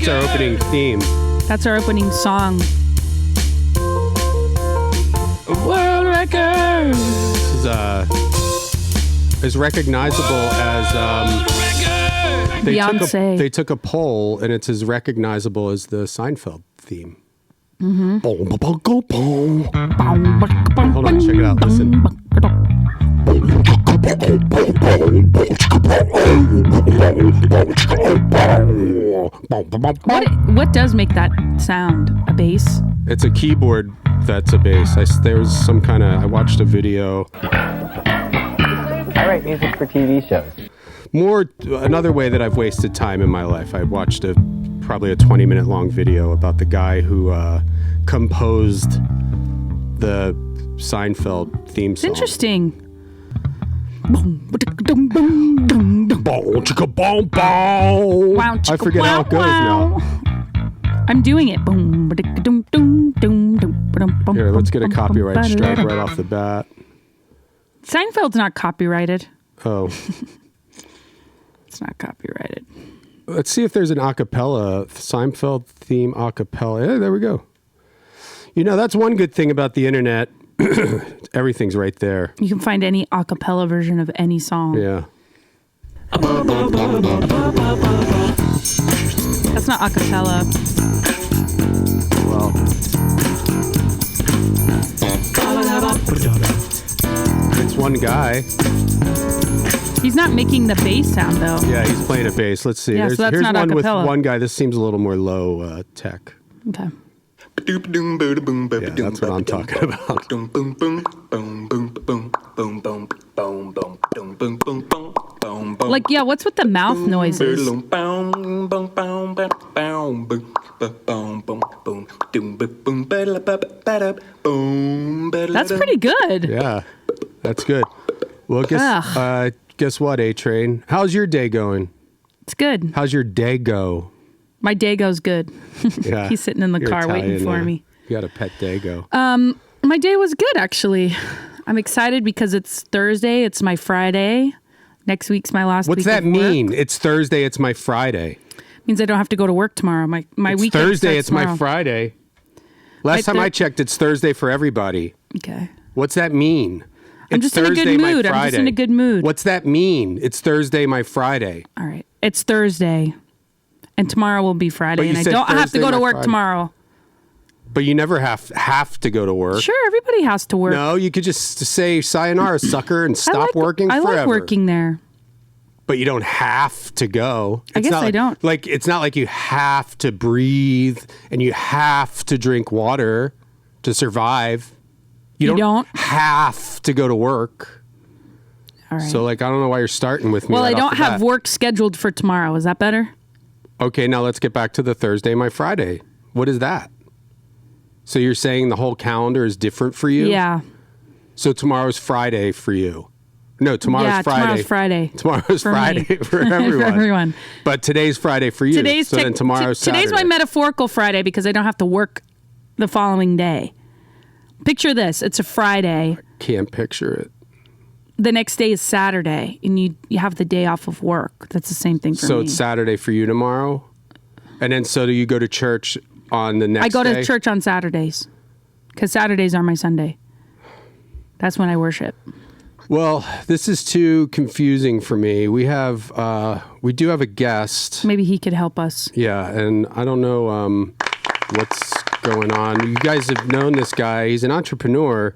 That's our opening theme. That's our opening song. World record. This is as recognizable as Beyonce. They took a poll, and it's as recognizable as the Seinfeld theme. Mm-hmm. Hold on, check it out. Listen. What does make that sound? A bass? It's a keyboard that's a bass. There was some kind of... I watched a video. I write music for TV shows. Another way that I've wasted time in my life. I watched probably a 20-minute long video about the guy who composed the Seinfeld theme song. It's interesting. I forget how it goes now. I'm doing it. Here, let's get a copyright strike right off the bat. Seinfeld's not copyrighted. Oh. It's not copyrighted. Let's see if there's an acapella, Seinfeld theme acapella. Yeah, there we go. You know, that's one good thing about the internet. Everything's right there. You can find any acapella version of any song. Yeah. That's not acapella. Well, it's one guy. He's not making the bass sound, though. Yeah, he's playing a bass. Let's see. Yeah, so that's here's not one acapella. with one guy. This seems a little more low tech. Okay. Yeah, that's what I'm talking about. Like, yeah, what's with the mouth noises? That's pretty good. Yeah, that's good. Well, guess what, A-Train? How's your day going? It's good. How's your day go? My Dago's good. Yeah, He's sitting in the car Italian, waiting for me. You got a pet Dago. My day was good, actually. I'm excited because it's Thursday. It's my Friday. Next week's my last week. What's that of work. mean? It's Thursday. It's my Friday. Means I don't have to go to work tomorrow. My It's weekend Thursday. starts It's my tomorrow. Friday. Last time I checked, it's Thursday for everybody. Okay. What's that mean? I'm It's just in a Thursday, good my mood. I'm just in Friday. a good mood. What's that mean? It's Thursday, my Friday. All right. It's Thursday. And tomorrow will be Friday. But you And I said don't have to Thursday, go to my work Friday. tomorrow. But you never have to go to work. Sure, everybody has to work. No, you could just say sayonara, sucker, and stop working I forever. like working there. But you don't have to go. I guess I don't. Like, it's not like you have to breathe and you have to drink water to survive. You don't have to go to work. All right. So, like, I don't know why you're starting with me. Well, right I off don't the have bat. work scheduled for tomorrow. Is that better? Okay, now let's get back to the Thursday, my Friday. What is that? So you're saying the whole calendar is different for you? Yeah. So tomorrow's Friday for you. No, tomorrow's Friday. Tomorrow's Friday. Tomorrow's For Friday me. for everyone. For everyone. But today's Friday for you. So then tomorrow's Saturday. Today's my metaphorical Friday because I don't have to work the following day. Picture this. It's a Friday. Can't picture it. The next day is Saturday, and you have the day off of work. That's the same thing for me. So it's Saturday for you tomorrow? And then so do you go to church on the next day? I go to church on Saturdays because Saturdays are my Sunday. That's when I worship. Well, this is too confusing for me. We do have a guest. Maybe he could help us. Yeah, and I don't know what's going on. You guys have known this guy. He's an entrepreneur,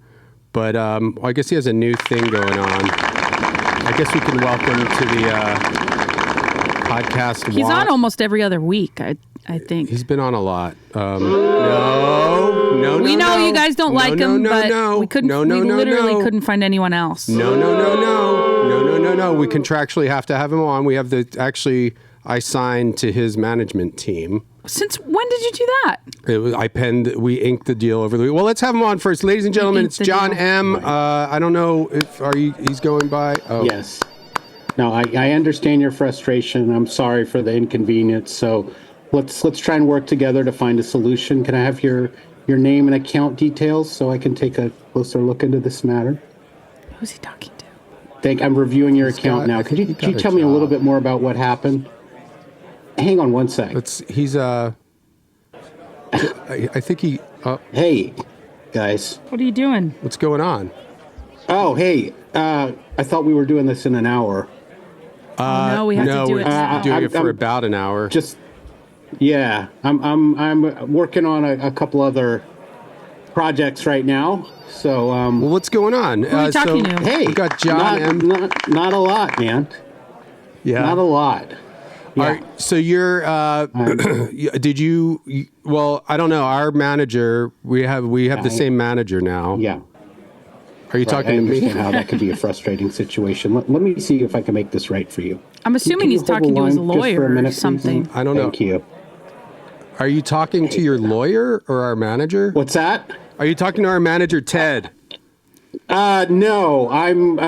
but I guess he has a new thing going on. I guess we can welcome to the podcast. He's on almost every other week, I think. He's been on a lot. No. We know you guys don't like him, but we couldn't. We literally couldn't find anyone else. No. We contractually have to have him on. We have I signed to his management team. Since when did you do that? We inked the deal over the week. Well, let's have him on first. Ladies and gentlemen, it's John M. I don't know he's going by. Oh. Yes. No, I understand your frustration. I'm sorry for the inconvenience. So let's try and work together to find a solution. Can I have your name and account details so I can take a closer look into this matter? Who's he talking to? I'm reviewing your account now. Could you tell me a little bit more about what happened? Hang on one sec. He's I think he. Hey, guys. What are you doing? What's going on? Oh, hey. I thought we were doing this in an hour. No, we have to do it now. We're doing it for about an hour. Yeah. I'm working on a couple other projects right now. So, well, what's going on? Who are you talking to? hey, we got John not a lot, man. Yeah. Not a lot. Yeah. All right, so you're well, I don't know, our manager, we have the same manager now. Yeah. Are you talking I to me? understand how that could be a frustrating situation. Let me see if I can make this right for you. I'm assuming Can you he's hold the talking to his line just for a lawyer or minute, please? something. I don't know. Thank you. Are you talking to your lawyer or our manager? What's that? Are you talking to our manager, Ted? No, I'm,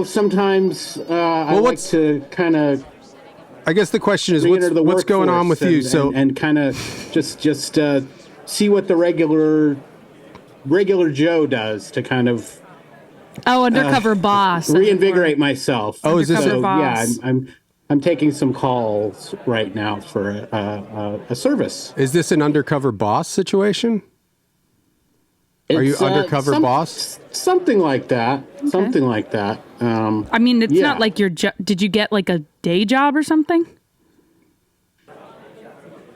sometimes I like to kind of I guess the question is, re-enter the what's going on with workforce you? and kind of just see what the regular Joe does to kind of Undercover boss. reinvigorate myself. Oh, is this Undercover a- boss. Yeah, I'm taking some calls right now for a service. Is this an undercover boss situation? Are you It's, undercover boss? Something like that. Something like that. I mean, it's Yeah. not like did you get like a day job or something?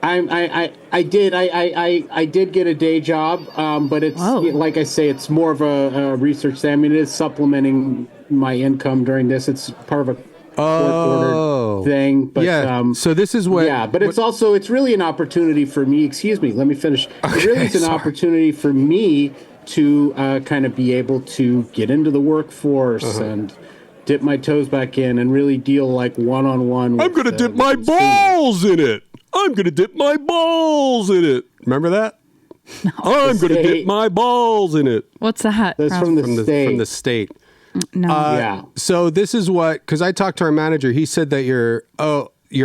I did get a day job, but it's like I say, it's more of a research thing. I mean, it is supplementing my income during this. It's part of a court-ordered thing. But, yeah. So this is what. Yeah, but it's really an opportunity for me. Excuse me, let me finish. Okay, it really is an opportunity for me to kind of be able to get into the workforce and dip my toes back in and really deal like one-on-one. I'm going to dip my balls in it. I'm going to dip my balls in it. Remember that? No. I'm going to dip my balls in it. What's that? That's from the state. From the state. No. Yeah. So this is what, because I talked to our manager, he said that your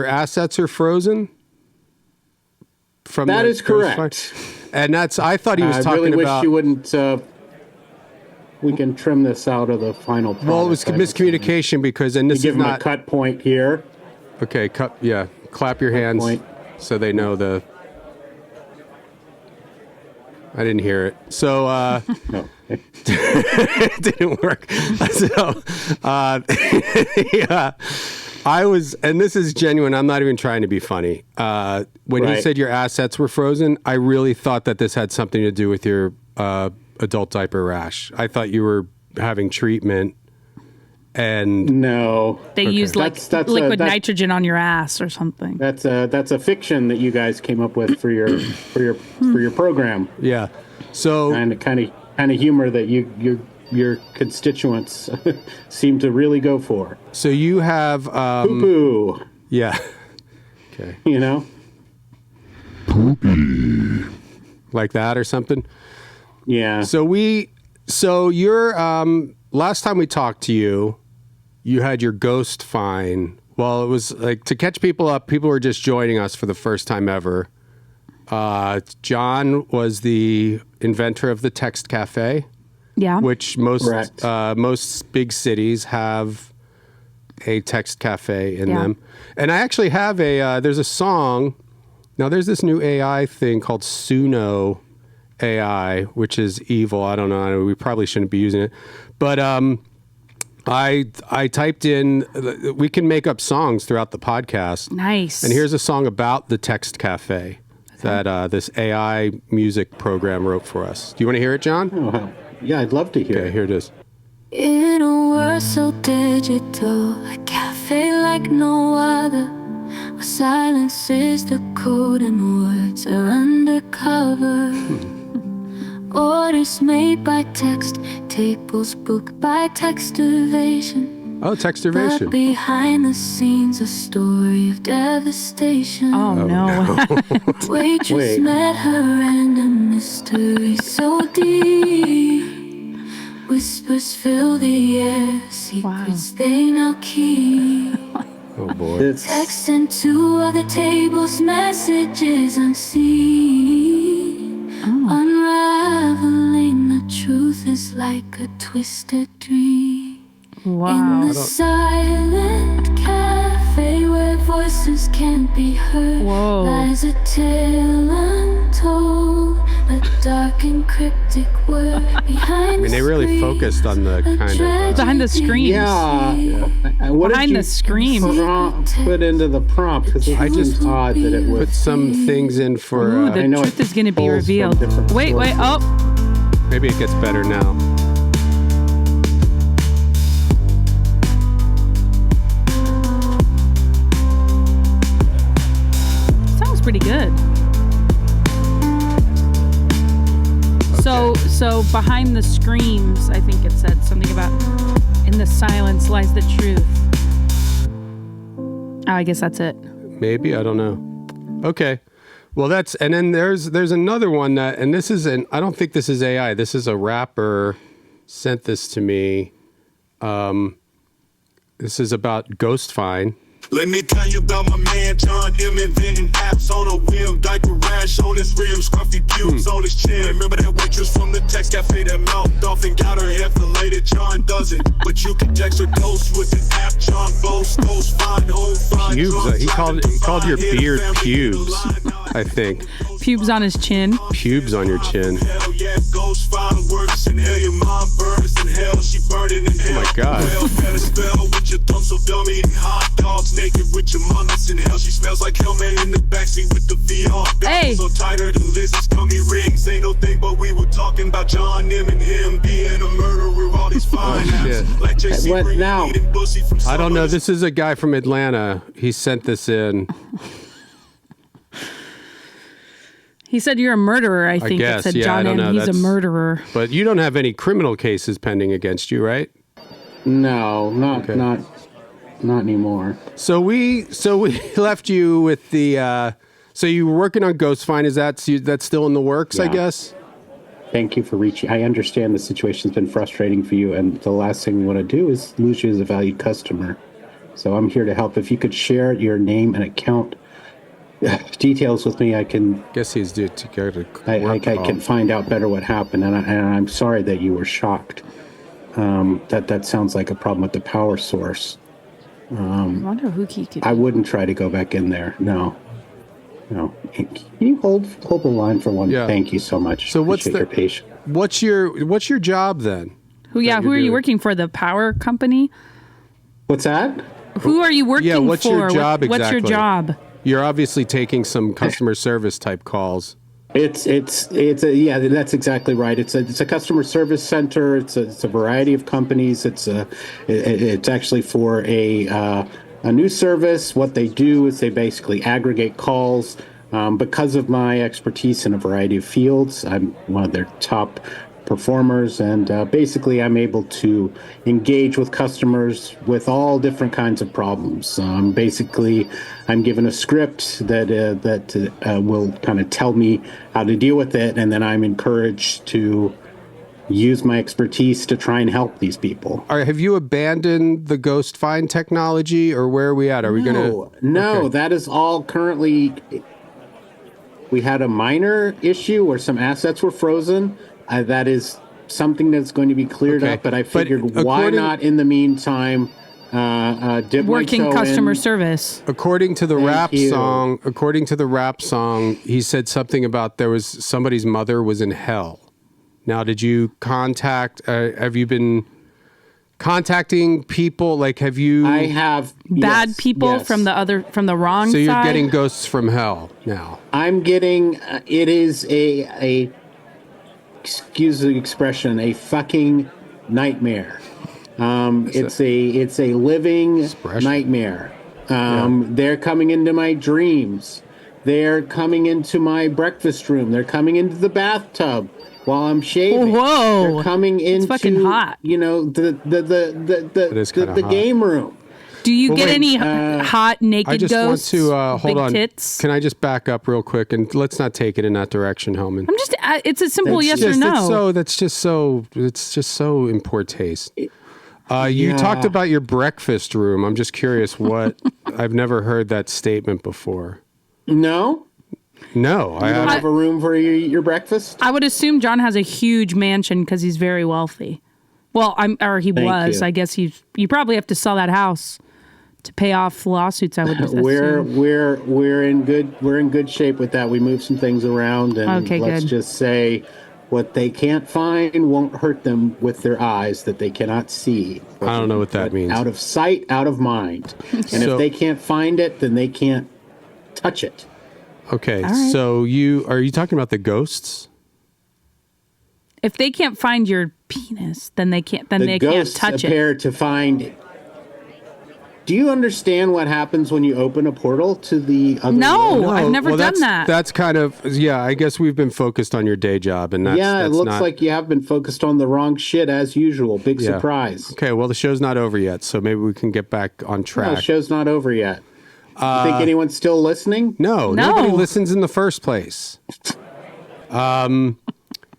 assets are frozen. That is correct. And I thought he was I talking really about. wish you wouldn't. We can trim this out of the final product. Well, it was miscommunication because, and this give is him not a cut point here. Okay, clap your hands point. so they know the. I didn't hear it. So No. it didn't work. So yeah, I was, and this is genuine. I'm not even trying to be funny. When you said your assets were frozen, I really thought that this had something to do with your adult diaper rash. I thought you were having treatment. And no, they used that's liquid nitrogen on your ass or something. That's a fiction that you guys came up with for your program. Yeah, so kind of humor that your constituents seem to really go for. So you have poo-poo. Yeah. Okay. You know, poopy, like that or something. Yeah. So you're last time we talked to you, you had your GhostFine. Well, it was like, to catch people up, people were just joining us for the first time ever. John was the inventor of the text cafe. Yeah. Which most big cities have a text cafe in them. And I actually have there's a song. Now there's this new AI thing called Suno AI, which is evil. I don't know. We probably shouldn't be using it. But I typed in, we can make up songs throughout the podcast. Nice. And here's a song about the text cafe that this AI music program wrote for us. Do you want to hear it, John? Oh, yeah, I'd love to hear it. Okay, here it is. In a world so digital, a cafe like no other, where silence is the code and words are undercover. Orders made by text, tables booked by textivation. Oh, textivation. But behind the scenes, a story of devastation. Oh no. Waitress met her and a mystery so deep. Whispers fill the air, secrets they now keep. Oh boy. Text into other tables, messages unseen. Unraveling the truth is like a twisted dream. Wow. In the silent cafe where voices can't be heard. Whoa. Lies a tale untold, a dark and cryptic word behind. I mean, they really focused on the kind of. Behind the screens. What Behind did the scream. put into the prompt? Because I just odd that it put was. some things in for. Ooh, the I know truth it is going to be pulls from revealed. different Wait. sources. Oh, Maybe it gets better now. sounds pretty good. So behind the screams, I think it said something about in the silence lies the truth. Oh, I guess that's it. Maybe, I don't know. Okay. Well, and then there's another one that, and this is I don't think this is AI. This is a rapper sent this to me. This is about GhostFine. Let me tell you about my man John M. Inventing apps on a whim, diaper rash on his rims, scruffy pubes on his chin. Remember that waitress from the text cafe that mouthed off and got her head filleted? John doesn't, but you can text her ghost with an app. John boasts, GhostFine, home fine. Pubes. He called your beard pubes, I think. Pubes on his chin. Pubes on your chin. Hell yeah, GhostFine works in hell. Your mom burns in hell. She burning in hell. Oh my God. Well, better spell with your thumb so dummy and hot dogs naked with your mama's in hell. She smells like hell, man, in the backseat with the VR. Hey. So tighter than Liz's gummy rings. Ain't no thing, but we were talking about John M and him being a murderer. All these fine shit. apps. Like JC What Green now? eating pussy from I don't know. Summers. This is a guy from Atlanta. He sent this in. He said you're a murderer, I think. guess, It said yeah, I John don't M. know. He's a That's- murderer. But you don't have any criminal cases pending against you, right? No, not Okay. not anymore. So we left you with the. So you were working on GhostFine. Is that's still in the works? I Yeah. guess. Thank you for reaching. I understand the situation's been frustrating for you, and the last thing we want to do is lose you as a valued customer. So I'm here to help. If you could share your name and account details with me, I can Guess he's due to go to. I work call. can find out better what happened. And I'm sorry that you were shocked. That sounds like a problem with the power source. I wonder who he could. I wouldn't try to go back in there. No. Can you hold the line for one? Yeah. Thank you so much. So what's Appreciate the- your patience? What's your job then? Who you're are you doing? working for? The power company? What's that? Who are you working for? what's your job What's your exactly? job? You're obviously taking some customer service type calls. It's yeah, that's exactly right. It's a customer service center. It's a variety of companies. It's actually for a new service. What they do is they basically aggregate calls. Because of my expertise in a variety of fields, I'm one of their top performers, and basically I'm able to engage with customers with all different kinds of problems. Basically, I'm given a script that will kind of tell me how to deal with it, and then I'm encouraged to use my expertise to try and help these people. Have you abandoned the GhostFine technology, or where are we at? Are we gonna? No, Okay. that is all currently. We had a minor issue where some assets were frozen. That is something that's going to be cleared Okay. up. But I But figured, why according- not in the meantime dip my Working toe customer in. service. According to the rap you. song, he said something about there was somebody's mother was in hell. Now, did you contact? Have you been contacting people? Like, have you? I have Bad yes, people yes. from the wrong So you're side. getting ghosts from hell now. I'm getting. It is a excuse the expression, a fucking nightmare. It's a living Expression. nightmare. They're coming into my dreams. They're coming into my breakfast room. They're coming into the bathtub while I'm shaving. Whoa. They're coming into fucking hot. You know, the is kinda hot. game room. Do you get wait, any hot naked I just ghosts? want to hold big on. Tits? Can I just back up real quick and let's not take it in that direction, Hellman? I'm just. It's a simple yes or It's no. just so in poor taste. You talked about your breakfast room. I'm just curious what I've never heard that statement before. No, No, I you don't haven't. have a room for you eat your breakfast. I would assume John has a huge mansion because he's very wealthy. Well, he Thank was. you. I guess you probably have to sell that house to pay off lawsuits. I would assume. We're in good shape with that. We moved some things around, and Okay, let's good. just say what they can't find won't hurt them with their eyes that they cannot see. I don't know what that means. Out of sight, out of mind. And So- if they can't find it, then they can't touch it. Okay, right. so are you talking about the ghosts? If they can't find your penis, then they can't. Then The they can't ghosts touch it. appear to find it. Do you understand what happens when you open a portal to the other No, world? I've never done that. That's kind of, yeah, I guess we've been focused on your day job, and that's Yeah, it looks not, like you have been focused on the wrong shit as usual. Big Yeah. surprise. Okay, well, the show's not over yet, so maybe we can get back on No, track. the show's not over yet. You think anyone's still listening? No, No. nobody listens in the first place.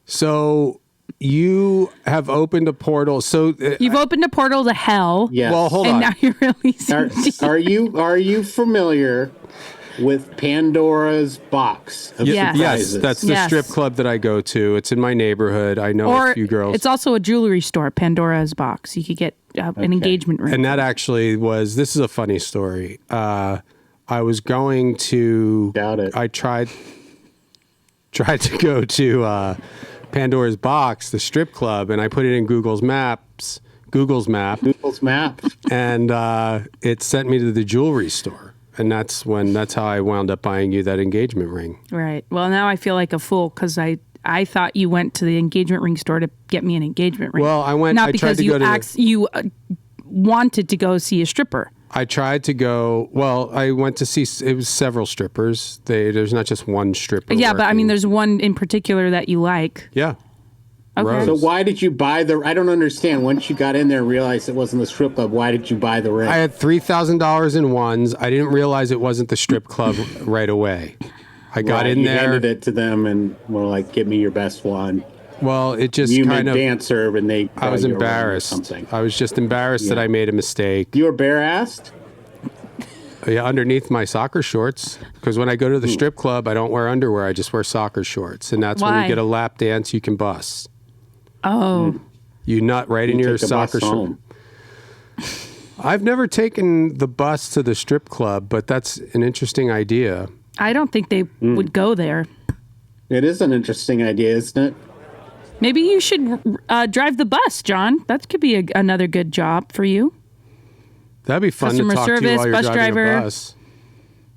So you have opened a portal. So You've opened a portal to hell. Yes. well, hold and on. now you're releasing. Are you familiar with Pandora's box of Yes. Yes, surprises? that's the Yes. strip club that I go to. It's in my neighborhood. I know Or a few girls. it's also a jewelry store, Pandora's box. You could get an engagement ring. And that actually was, this is a funny story. I was going to, Doubt it. I tried to go to Pandora's Box, the strip club, and I put it in Google's map, Google's map. and it sent me to the jewelry store. And that's how I wound up buying you that engagement ring. Right. Well, now I feel like a fool because I thought you went to the engagement ring store to get me an engagement ring. Well, I not tried because to you go to you wanted to go see a stripper. I tried to go. Well, I went to see. It was several strippers. There's not just one stripper. Yeah, but I mean, working. there's one in particular that you like. Yeah. Okay. Rose. So why did you buy I don't understand. Once you got in there and realized it wasn't the strip club, why did you buy the ring? I had $3,000 in ones. I didn't realize it wasn't the strip club right away. I got in you there. handed it to them and were like, "Give me your best one." Well, it just You kind meant of. dancer, and they. I was brought you a ring or embarrassed. Something. I was just embarrassed that Yeah. I made a mistake. You were bare-assed. Yeah, underneath my soccer shorts. Because when I go to the Hmm. strip club, I don't wear underwear. I just wear soccer shorts, and that's when Why? you get a lap dance, you can bust. Oh, You nut right in You your take the bus soccer shorts. home. I've never taken the bus to the strip club, but that's an interesting idea. I don't think they Hmm. would go there. It is an interesting idea, isn't it? Maybe you should drive the bus, John. That could be another good job for you. That'd be fun Customer to talk to you service, while you're bus driving driver. a bus.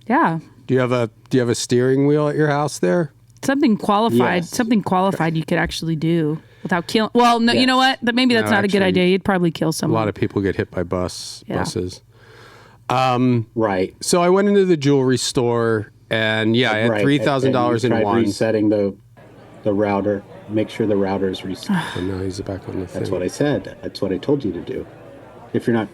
Yeah, Do you have a steering wheel at your house there? something qualified. Yes. Something qualified you could actually do without killing. Well, no, you know what? Maybe that's No, not a good actually, idea. You'd probably kill A someone. lot of people get hit by buses. Right. So I went into the jewelry store, and yeah, I had Right. $3,000 And in you tried ones. resetting the router. Make sure the router is reset. And now he's back on the thing. That's what I said. That's what I told you to do. If you're not,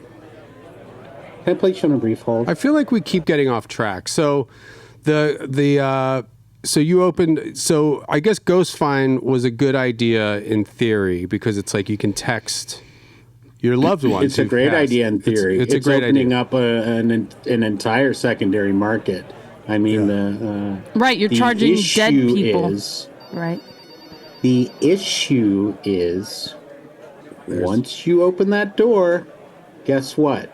can I place you on a brief hold? I feel like we keep getting off track. So so you opened. So I guess GhostFine was a good idea in theory because it's like you can text your loved ones. It's a who've great passed. idea in theory. It's a great opening idea. up an entire secondary market. I mean, Right, you're the charging issue dead people. The issue is, once you open that door, guess what?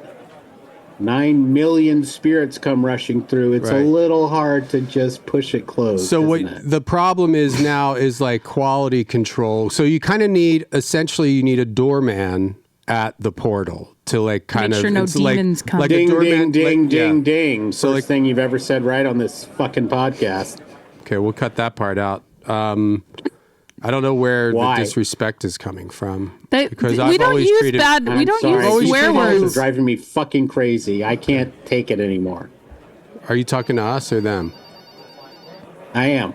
9 million spirits come rushing through. It's Right. a little hard to just push it closed. So what isn't it? the problem is now is like quality control. So you kind of need, essentially, you need a doorman at the portal to like kind Make of sure no it's like- demons come. Like a Ding, doorman, ding, ding, yeah. ding, ding. So, First like- thing you've ever said right on this fucking podcast. Okay, we'll cut that part out. I don't know where Why? the disrespect is coming from. We I've don't always use treated- bad. We I'm don't sorry. use These swear guys are words. driving me fucking crazy. I can't take it anymore. Are you talking to us or them? I am.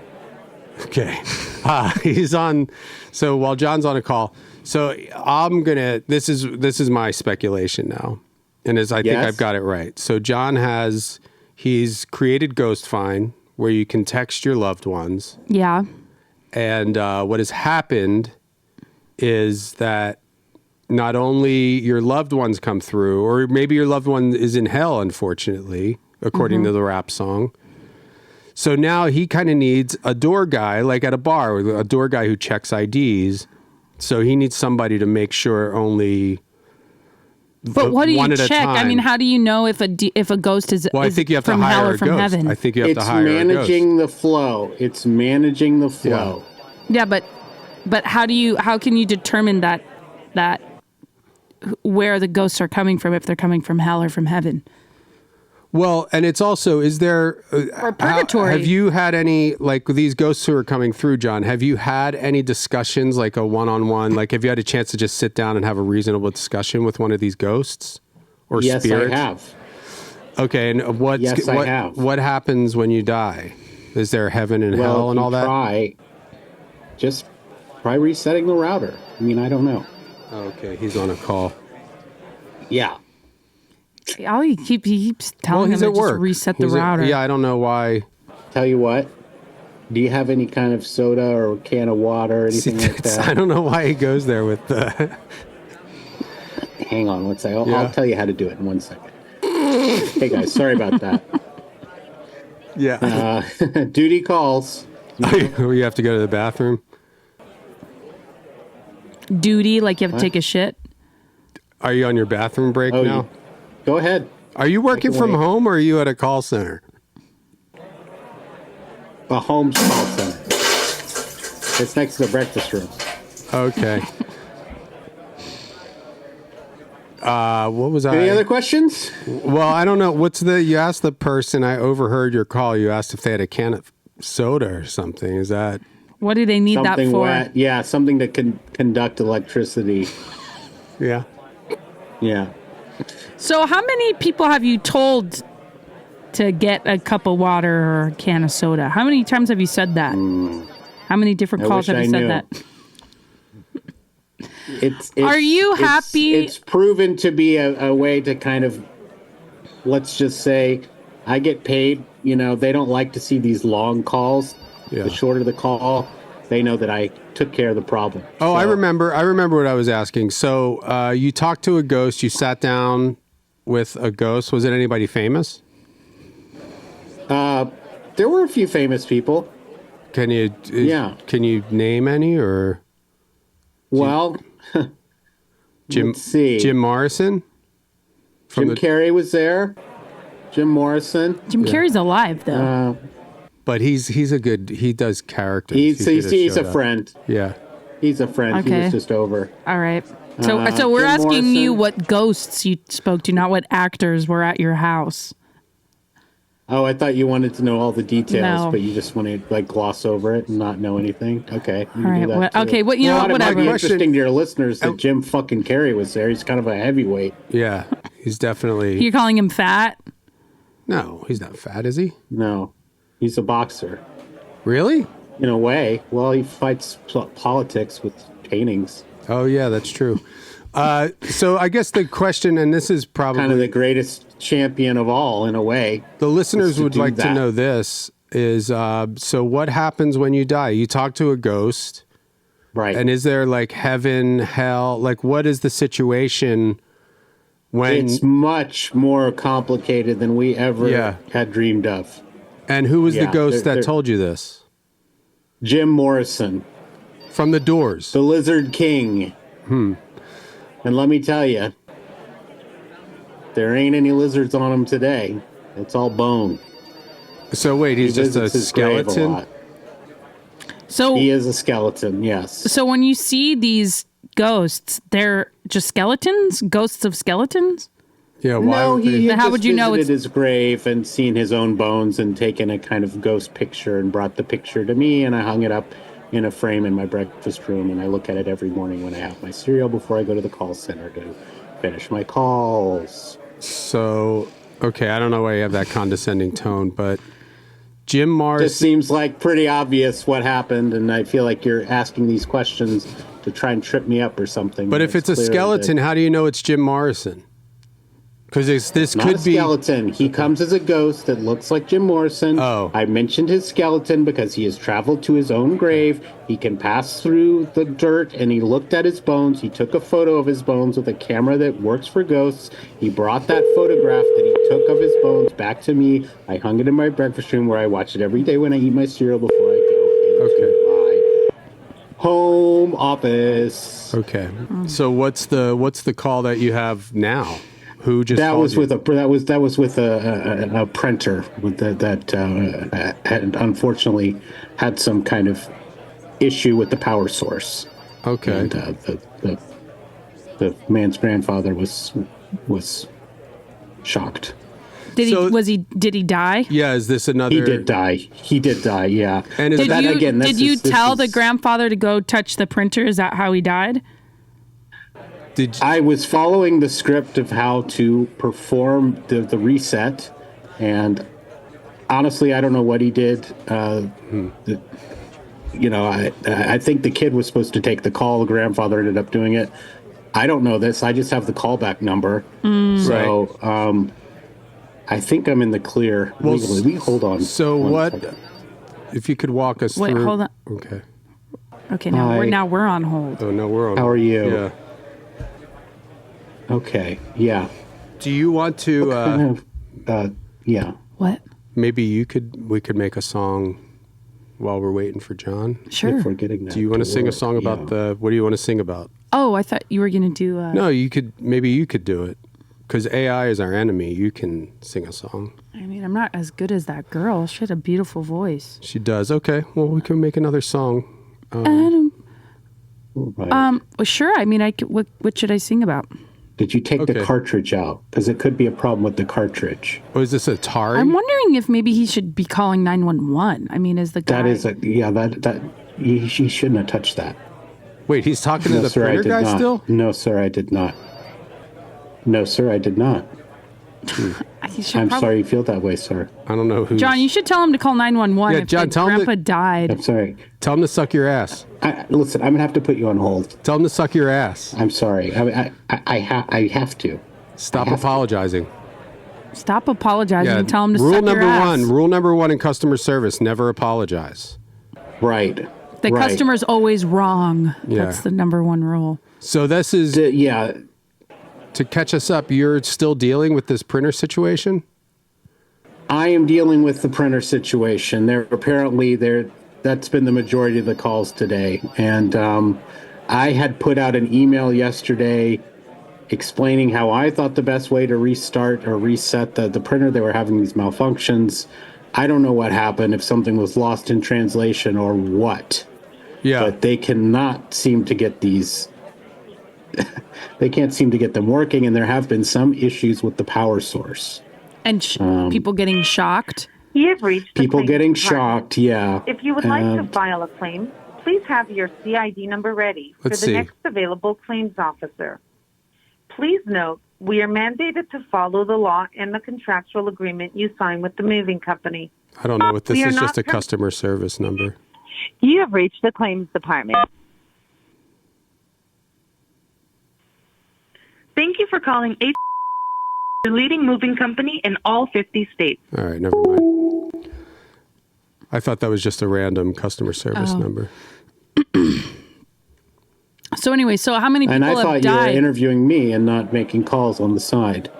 Okay. He's on. So while John's on a call, so I'm gonna. This is my speculation now, and I think Yes? I've got it right. So John he's created GhostFine where you can text your loved ones, Yeah. and what has happened is that not only your loved ones come through, or maybe your loved one is in hell, unfortunately, according to the rap song. So now he kind of needs a door guy, like at a bar, a door guy who checks IDs. So he needs somebody to make sure only But what do one you at a check? I mean, time. how do you know if a ghost is, Well, I is think you have to from hell hire or a from ghost. heaven? I think you have to It's hire a ghost. managing the flow. It's managing the flow. Yeah, but how can you determine that where the ghosts are coming from, if they're coming from hell or from heaven? Well, and it's also, is there Or purgatory. have you had any, like these ghosts who are coming through, John? Have you had any discussions, like a one-on-one? Like, have you had a chance to just sit down and have a reasonable discussion with one of these ghosts or Yes, spirits? I have. Okay, and Yes, I have. What happens when you die? Is there heaven and hell and all that? Just try resetting the router. I mean, I don't know. Okay, he's on a call. Yeah. He keeps telling he's him at to just work. reset the He's router. yeah, I don't know why. Tell you what. Do you have any kind of soda or can of water or anything like that? I don't know why he goes there with the. Hang on one second. Yeah. I'll tell you how to do it in 1 second. Hey guys, sorry about that. Yeah. Duty calls. You have to go to the bathroom. Duty, like you have to take a shit. Are you on your bathroom break now? Go ahead. Are you working from wait. home or are you at a call center? A home call center. It's next to the breakfast room. Okay. What was Any other questions? Well, I don't know. You asked the person, I overheard your call. You asked if they had a can of soda or something. Is that? What do they need Something that for? wet. Yeah, something that can conduct electricity. Yeah. Yeah. So how many people have you told to get a cup of water or a can of soda? How many times have you said that? How many different I calls wish have you I said knew. that? Are you happy? It's proven to be a way to kind of, let's just say, I get paid. You know, they don't like to see these long calls. Yeah. The shorter the call, they know that I took care of the problem. Oh, So, I remember what I was asking. So you talked to a ghost. You sat down with a ghost. Was it anybody famous? there were a few famous people. Can you? Yeah. Can you name any or? Well, let's see. Jim Morrison. Jim Carrey was there. Jim Morrison. Jim Carrey's alive though. But he does characters. He's a friend. Yeah. He's a friend. He Okay. was just over. All right. So we're Jim asking you Morrison. what ghosts you spoke to, not what actors were at your house. Oh, I thought you wanted to know all the details, No. but you just want to like gloss over it and not know anything. Okay. You All right. can do that too. Okay. What you know? Well, it might Whatever. be Question- interesting to your listeners that Jim fucking Carrey was there. He's kind of a heavyweight. Yeah. He's definitely. You're calling him fat? No, he's not fat, is he? No, he's a boxer Really? in a way. Well, he fights politics with paintings. Oh yeah, that's true. So I guess the question, and this is probably Kind of the greatest champion of all in a way. the listeners to would do like to that. know this is so what happens when you die? You talk to a ghost, Right. and is there like heaven, hell? Like what is the situation when? It's much more complicated than we ever Yeah. had dreamed of. And who was the Yeah, ghost that they're- told you this? Jim Morrison, From the Doors. the Lizard King. And let me tell you, there ain't any lizards on him today. It's all bone. So wait, he's He just a visits his grave a skeleton? lot. So He is a skeleton, yes. so when you see these ghosts, they're just skeletons? Ghosts of skeletons? Yeah, why No, would he they- had How just would you know visited it's- his grave and seen his own bones and taken a kind of ghost picture and brought the picture to me, and I hung it up in a frame in my breakfast room, and I look at it every morning when I have my cereal before I go to the call center to finish my calls. So okay, I don't know why you have that condescending tone, but Jim It Morrison. seems like pretty obvious what happened, and I feel like you're asking these questions to try and trip me up or something. But if it's a clear that- skeleton, how do you know it's Jim Morrison? Because this Not could a be. skeleton. He comes as a ghost that looks like Jim Morrison. Oh. I mentioned his skeleton because he has traveled to his own grave. He can pass through the dirt, and he looked at his bones. He took a photo of his bones with a camera that works for ghosts. He brought that photograph that he took of his bones back to me. I hung it in my breakfast room where I watch it every day when I eat my cereal before I go into Home office. Okay. So what's the call that you have now? Who just That called was you? with a printer that had unfortunately had some kind of issue with the power source. Okay. And the man's grandfather was shocked. Did he die? Yeah, is this another? He did die. Yeah. And is Did that you did you tell the grandfather to go touch the printer? Is that how he died? I was following the script of how to perform the reset, and honestly, I don't know what he did. I think the kid was supposed to take the call. The grandfather ended up doing it. I don't know this. I just have the callback number. So I think I'm in the clear legally. Hold on. So what? Second. If you could walk us through. Wait, hold on. Okay. Okay, now we're on hold. Oh no, we're on. How are you? Yeah. Okay. Yeah. Do you want to? Yeah. What? Maybe we could make a song while we're waiting for John. Sure. If we're getting that Do you want to sing a work, song about yeah. what do you want to sing about? Oh, I thought you were gonna do. No, you could. Maybe you could do it, because AI is our enemy. You can sing a song. I mean, I'm not as good as that girl. She had a beautiful voice. She does. Okay. Well, we can make another song. Adam. Right. Well, sure. I mean, what should I sing about? Did you take Okay. the cartridge out? Because it could be a problem with the cartridge. Oh, is this Atari? I'm wondering if maybe he should be calling 911. I mean, is the guy? He shouldn't have touched that. Wait, he's talking to No, the sir, I printer did guy not. still? No, sir, I did not. No, sir, I did not. He should I'm prob- sorry you feel that way, sir. I don't know who. John, you should tell him to call 911 Yeah, if John, the tell him grandpa that- died. I'm sorry. Tell him to suck your ass. Listen, I'm gonna have to put you on hold. Tell him to suck your ass. I'm sorry. I have to. Stop I have to. apologizing. Stop apologizing and tell him to rule suck number your ass. one. Rule number one in customer service: never apologize. Right. The right. customer's always wrong. Yeah. That's the number one rule. So this is Yeah. to catch us up. You're still dealing with this printer situation. I am dealing with the printer situation. That's been the majority of the calls today. And I had put out an email yesterday explaining how I thought the best way to restart or reset the printer. They were having these malfunctions. I don't know what happened, if something was lost in translation or what. Yeah. But they cannot seem to get these. They can't seem to get them working, and there have been some issues with the power source. And people getting shocked. You have reached the People claims getting department. shocked, yeah. If you would like to file a claim, please have your CID number ready for Let's the see. next available claims officer. Please note, we are mandated to follow the law and the contractual agreement you sign with the moving company. I don't know what this We are is. not Just a customer service number. You have reached the claims department. Thank you for calling the leading moving company in all 50 states. All right, never mind. I thought that was just a random customer service number. So anyway, how many people And I have thought you were died? interviewing me and not making calls on the side.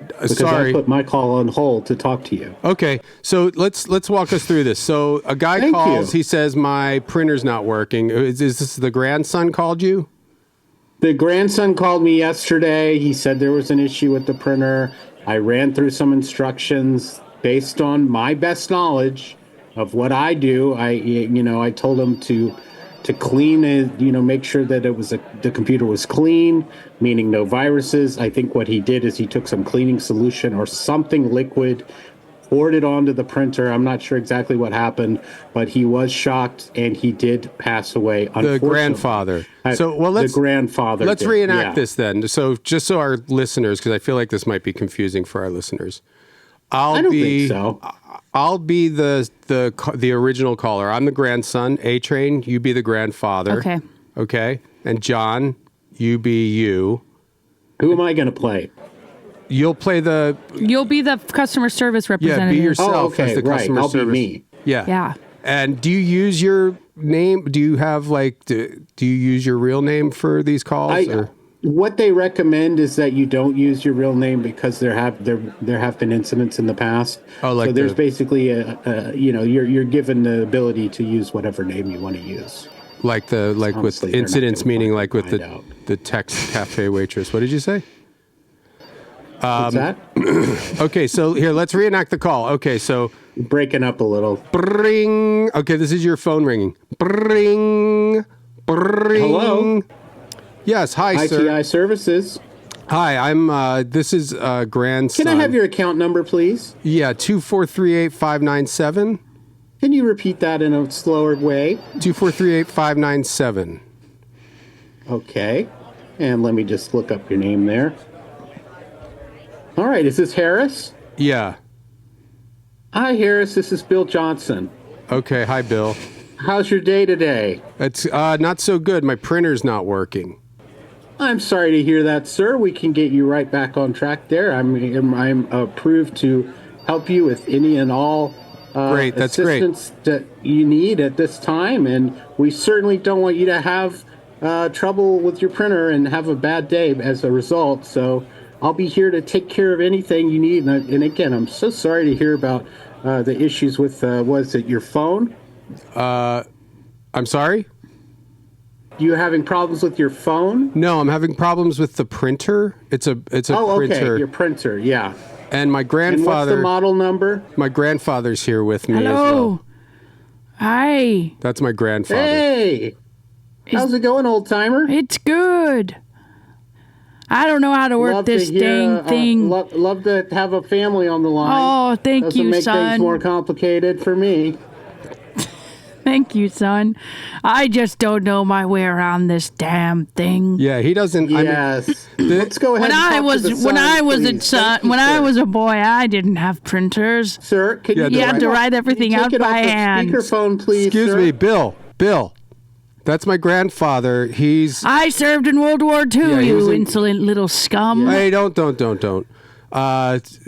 Because Sorry. I put my call on hold to talk to you. Okay, so let's walk us through this. So a guy Thank calls. you. He says my printer's not working. Is this the grandson called you? The grandson called me yesterday. He said there was an issue with the printer. I ran through some instructions based on my best knowledge of what I do. I told him to clean it, make sure that the computer was clean, meaning no viruses. I think what he did is he took some cleaning solution or something liquid, poured it onto the printer. I'm not sure exactly what happened, but he was shocked and he did pass away. The Unfortunately. grandfather. The grandfather. Let's did, reenact yeah. this then. So just so our listeners, because I feel like this might be confusing for our listeners. I don't think so. I'll be the original caller. I'm the grandson. A-Train, you be the grandfather. Okay. Okay. And John, you be you. Who am I going to play? You'll play You'll be the customer service representative. be yourself Oh, okay, as the right. customer I'll service. be me. Yeah. Yeah. And do you use your name? Do you have do you use your real name for these calls? Or? What they recommend is that you don't use your real name because there have been incidents in the past. Oh, like so there's the- basically you're given the ability to use whatever name you want to use. Like with Honestly, they're not incidents, gonna meaning fucking like with find out. the Tex Cafe waitress. What did you say? What's that? Okay, so here, let's reenact the call. Okay, so Breaking up a little. bring. Okay, this is your phone ringing. Bring. Hello? Yes, hi, ITI sir. Services. Hi, I'm. This is grandson. Can I have your account number, please? Yeah, 2438597. Can you repeat that in a slower way? 2438597. Okay. And let me just look up your name there. All right, is this Harris? Yeah. Hi, Harris. This is Bill Johnson. Okay. Hi, Bill. How's your day today? It's not so good. My printer's not working. I'm sorry to hear that, sir. We can get you right back on track there. I'm approved to help you with any and all Great, that's great. assistance that you need at this time, and we certainly don't want you to have trouble with your printer and have a bad day as a result. So I'll be here to take care of anything you need. And again, I'm so sorry to hear about the issues with was it your phone? I'm sorry? You having problems with your phone? No, I'm having problems with the printer. It's a Oh, printer. okay, your printer, yeah. And my And what's grandfather. the model number? My grandfather's here with me as Hello. well. Hi. That's my grandfather. Hey, how's it going, old timer? It's good. I don't know how to work this dang thing. Love to have a family on the line. Oh, thank Doesn't you, make son. things more complicated for me. Thank you, son. I just don't know my way around this damn thing. Yeah, he doesn't. Yes. Let's go ahead. When I was a son, when I was a boy, I didn't have printers. Sir, can Yeah, you, You had to write everything can you out take it by off the hand. Speakerphone, please. Excuse sir? me, Bill. That's my grandfather. He's. I served in World War II, Yeah, he was you in- insolent little scum. Hey, don't.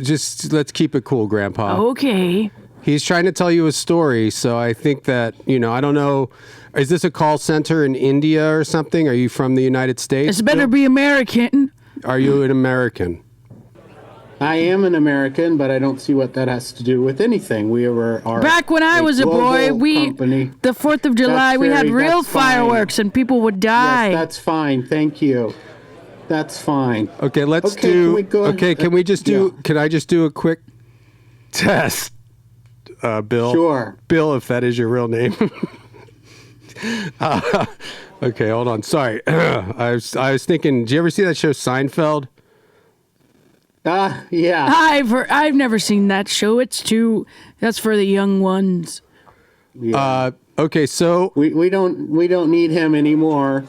Just let's keep it cool, Grandpa. Okay. He's trying to tell you a story, so I think that, I don't know. Is this a call center in India or something? Are you from the United States? This better Bill? be American. Are you an American? I am an American, but I don't see what that has to do with anything. We are Back when I was a boy, global company. the 4th of July, we had real that's fine. fireworks and people would die. Yes, that's fine. Thank you. That's fine. Okay, let's Okay, do. can we go okay, ahead? can we just do? Yeah. Can I just do a quick test, Bill? Sure. Bill, if that is your real name. Okay, hold on. Sorry, I was thinking. Did you ever see that show Seinfeld? Yeah. I've never seen that show. That's for the young ones. Yeah. Okay, so we don't need him anymore.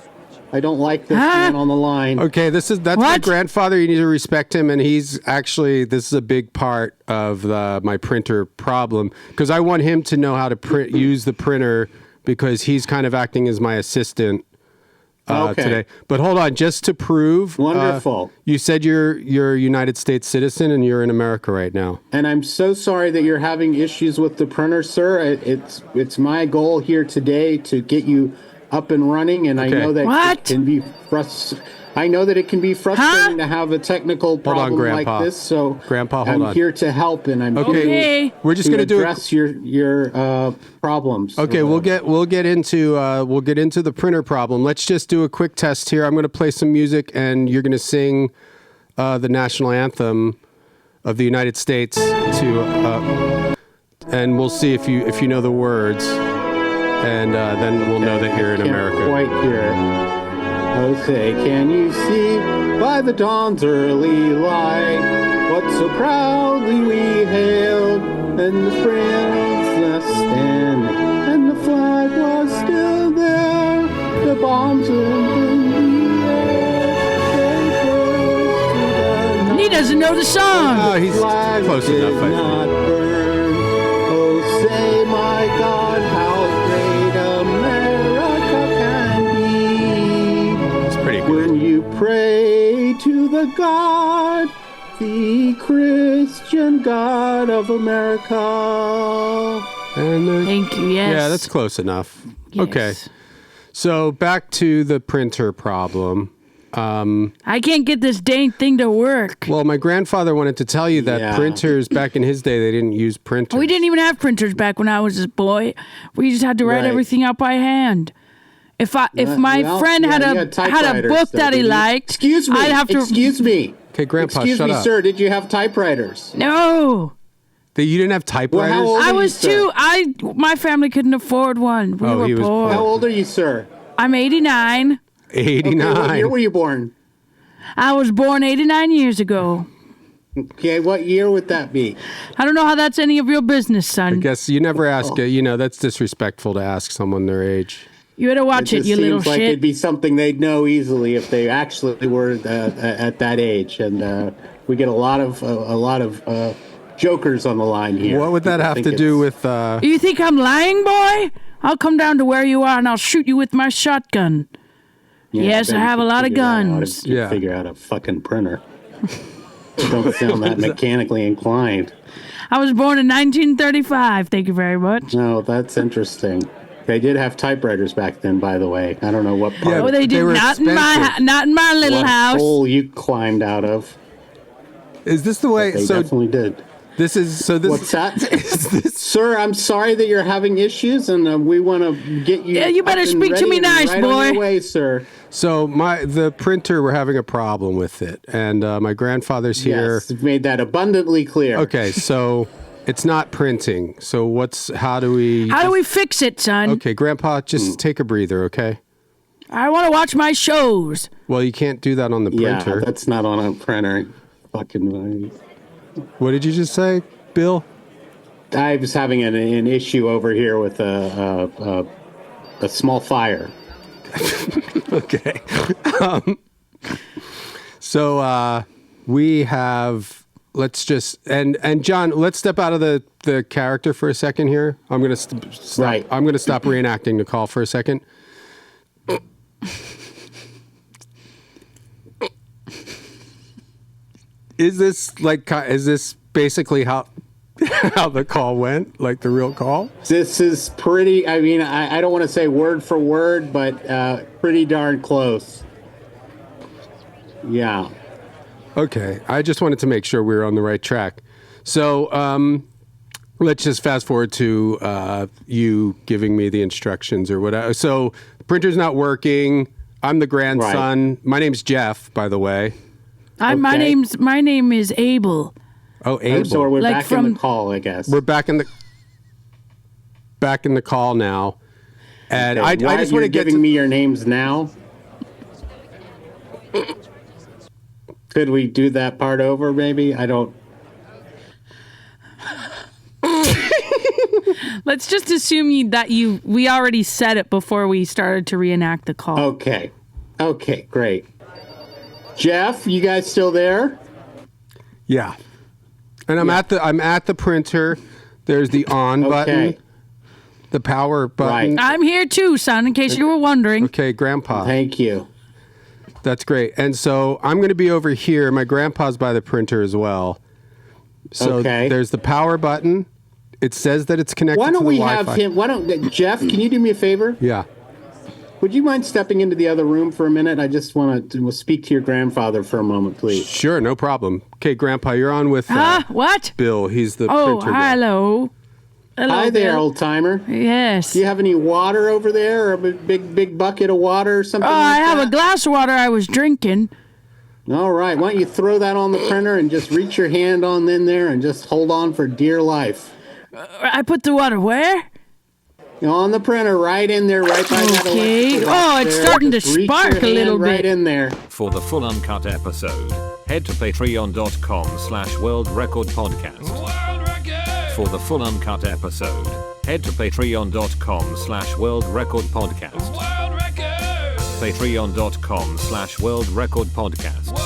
I don't like this man on the line. okay, that's my What? grandfather. You need to respect him, and he's actually this is a big part of my printer problem because I want him to know how to use the printer because he's kind of acting as my assistant Okay. today. But hold on, just to prove, Wonderful. You said you're a United States citizen and you're in America right now. And I'm so sorry that you're having issues with the printer, sir. It's my goal here today to get you up and running, and I Okay. know that What? it can be frustrating to have a technical problem Grandpa. like this. So Grandpa, hold I'm on. here to help, and I'm Okay, Okay. we're just to gonna do it. address your problems. Okay, we'll get into the printer problem. Let's just do a quick test here. I'm going to play some music, and you're going to sing the national anthem of the United States and we'll see if you know the words, and then we'll know that you're in Can't America. quite hear it. Oh, say, can you see by the dawn's early light what so proudly we hailed, and the princess stand, and the flag was still there, the bombs in the air, they burst to the He doesn't know the song. Oh, he's flag close did enough, I not think. burn. Oh, say, my God, how great America can be. It's pretty good. When you pray to the God, the Christian God of America. And Thank you. Yes. yeah, that's close enough. Yes. Okay, so back to the printer problem. I can't get this dang thing to work. Well, my grandfather wanted to tell you that Yeah. printers back in his day, they didn't use printers. We didn't even have printers back when I was a boy. We just had to write Right. everything out by hand. If my friend had a book that he liked, Excuse me. I'd have to. Excuse me. Okay, Grandpa, Excuse shut me, up. sir. Did you have typewriters? No, That you didn't have typewriters? Well, how old I are was you, too. My family couldn't afford one. We were he was poor. poor. How old are you, sir? I'm 89. 89. Okay, what year were you born? I was born 89 years ago. Okay, what year would that be? I don't know how that's any of your business, son. I guess you never ask. That's disrespectful to ask someone their age. You better watch it, just you little seems like shit. it'd be something they'd know easily if they actually were at that age. And we get a lot of jokers on the line here. What would that People have think to do it's- with? You think I'm lying, boy? I'll come down to where you are and I'll shoot you with my shotgun. Yeah, Yes, bet I you have a could lot of figure that out if guns. you Yeah. figure out a fucking printer. Don't sound that mechanically inclined. I was born in 1935. Thank you very much. No, that's interesting. They did have typewriters back then, by the way. I don't know what part Yeah, Oh, they They did were not in expensive. not in my little what house. hole you climbed out of. Is this the way? They So definitely did. this is so this. What's that? Sir, I'm sorry that you're having issues, and we want to get you. Yeah, you better up and speak to ready me and nice, right on your boy. way, sir. So the printer, we're having a problem with it, and my grandfather's here. Yes, you've made that abundantly clear. Okay, so it's not printing. So how do we? How do we fix it, son? Okay, Grandpa, just take a breather, okay? I want to watch my shows. Well, you can't do that on the Yeah, printer. that's not on a printer. Fucking. What did you just say, Bill? I was having an issue over here with a small fire. Okay. So we have. Let's just and John. Let's step out of the character for a second here. I'm gonna stop. Right. I'm gonna stop reenacting the call for a second. Is this basically how the call went? Like the real call? This is pretty. I mean, I don't want to say word for word, but pretty darn close. Yeah. Okay, I just wanted to make sure we were on the right track. So let's just fast forward to you giving me the instructions or whatever. So the printer's not working. I'm the grandson. My name's Geoff, by the way. My name is Abel. Oh, Abel. So we're Like back in from- the call, I guess. We're back in the call now, and Okay, I why just you're want to get giving to me your names now. Could we do that part over, maybe? I don't. Let's just assume we already said it before we started to reenact the call. Okay. Okay, great. Geoff, you guys still there? yeah. And I'm at the printer. There's the on button, the power button. Right. I'm here too, son, in case you were wondering. Okay, Grandpa. Thank you. That's great. And so I'm going to be over here. My grandpa's by the printer as well. So Okay. there's the power button. It says that it's connected Why to don't the we Wi-Fi. have him? Geoff, can you do me a favor? Yeah. Would you mind stepping into the other room for a minute? I just want to speak to your grandfather for a moment, please. Sure, no problem. Okay, Grandpa, you're on with What? Bill. He's the Oh, printer guy. hello. Hello, Hi there, Bill. old timer. Yes. Do you have any water over there, or a big bucket of water or something? Oh, like I have that? a glass of water I was drinking. All right, why don't you throw that on the printer and just reach your hand on in there and just hold on for dear life. I put the water where? On the printer, right in there, right by that Okay. electrical Oh, box it's there. starting to Just reach spark your a little hand right bit. in there. For the full uncut episode, head to patreon.com/World Record Podcast. For the full uncut episode, head to patreon.com/World Record Podcast. Patreon.com/World Record Podcast.